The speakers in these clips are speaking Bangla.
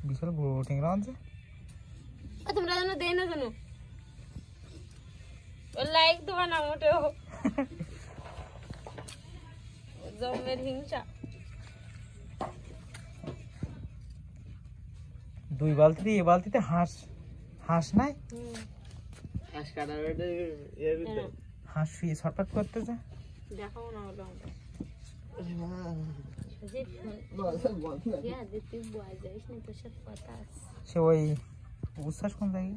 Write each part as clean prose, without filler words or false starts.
বিশাল বড় ট্যাংরা আছে। তোমরা জানো দেই না জানো, লাইক দেবা না মোটেও, জমের হিংসা। 2 বালতি, এই বালতিতে হাঁস নাই, হাঁস কাটার বেটে হাঁস শুয়ে ছটফট করতেছে। দেখাও না হলো সে ওই উচ্ছ্বাস কোন জায়গায়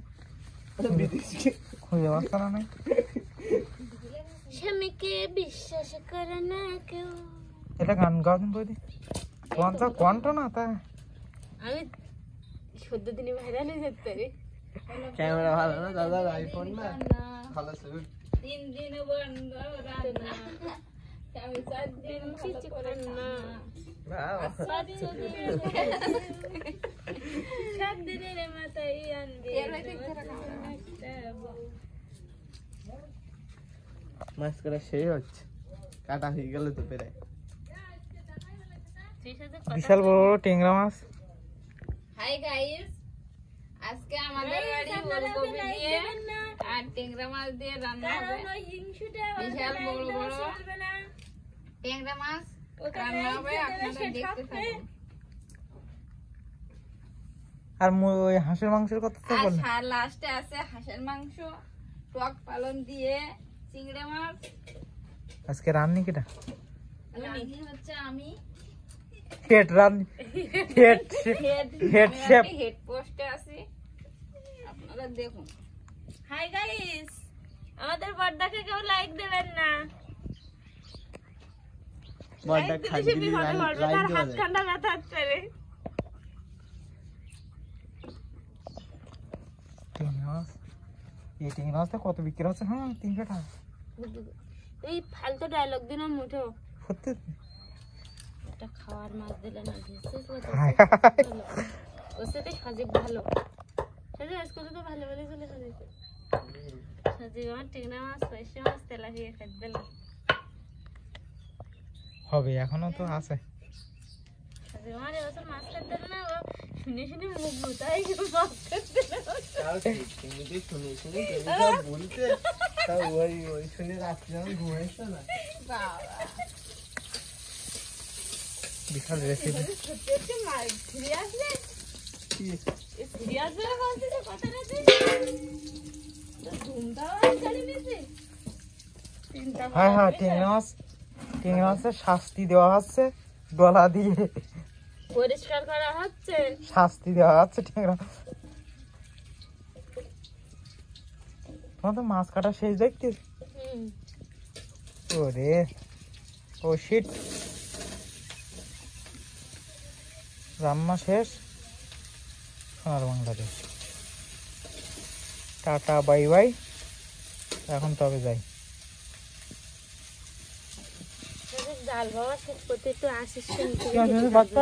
খুঁজে পাচ্ছে না। স্বামীকে বিশ্বাস করে না কেউ। এটা গান গাওয়া বই কণ্ঠ না তা আমি সদ্য দিনে ভাইরাল হয়ে যেতে পারি। ক্যামেরা ভালো না দাদা, আইফোন না ভালো ছবি। 3 দিন বন্ধ রান্না, আমি 4 দিন কিছু করেন না, 7 দিনের মাথায় আনবে মাছ করা সেই হচ্ছে, কাটা হয়ে গেল তো প্রায়। বিশাল বড় বড় ট্যাংরা মাছ। হাই গাইস, আজকে আমাদের বাড়ি ফুলকপি দিয়ে আর ট্যাংরা মাছ দিয়ে রান্না হবে। বিশাল বড় বড় ট্যাংরা মাছ রান্না হবে, আপনারা দেখতে থাকুন। আর ওই হাঁসের মাংসের কথা তো বল। আর লাস্টে আছে হাঁসের মাংস, টক পালন দিয়ে চিংড়ি মাছ। আজকে রান্নি কেটা? রান্নি হচ্ছে আমি, হেড রান্নি, হেড শেফ। হেড পোস্টে আছি, আপনারা দেখুন। হাই গাইস, আমাদের বড়দাকে কেউ লাইক দেবেন না। বড়টা খালি লাইক দেওয়া হাত যায়। ঠান্ডা ব্যথা হচ্ছে রে। ট্যাংরা মাছ, এই ট্যাংরা মাছটা কত বিক্রি হচ্ছে? হ্যাঁ 300 টাকা। এই ফালতু ডায়লগ দিন মুঠো। সত্যি এটা খাওয়ার মাছ দিলে না, হায় ওর সাথে সাজিব ভালো, সাজিব আজকে তো ভালো ভালো চলে সাজিব। সাজিব আমার ট্যাংরা মাছ, পয়সা মাছ, তেলাপিয়া খেতে দিলাম। হবে, এখনো তো আছে। সাজিব আমার এবছর মাছ খেতে দিল না, ও শুনে শুনে মুখ ভুতাই মাছ খেতে দিল। তাও ঠিক, তুমি যে শুনে শুনে তুমি সব বলতে, তাও ওই শুনে রাত্রে আমি ঘুমাইছো না। বাবা বিশাল রেসিপি। সত্যি সত্যি মাছ ফিরে আসলে কি ফিরে আসবে না বলতেছে কথাটা, ধুমধাম গাড়ি নিয়েছে। হ্যাঁ হ্যাঁ, ট্যাংরা মাছের শাস্তি দেওয়া হচ্ছে, গলা দিয়ে পরিষ্কার করা হচ্ছে, শাস্তি দেওয়া হচ্ছে ট্যাংরা। তোমার তো মাছ কাটা শেষ দেখছিস? ওরে ও শিট, রান্না শেষ। সোনার বাংলাদেশ, টাটা বাই বাই, এখন তবে যাই। জাল বাবা শেষ করতে একটু আসিস শুনতে। বাচ্চা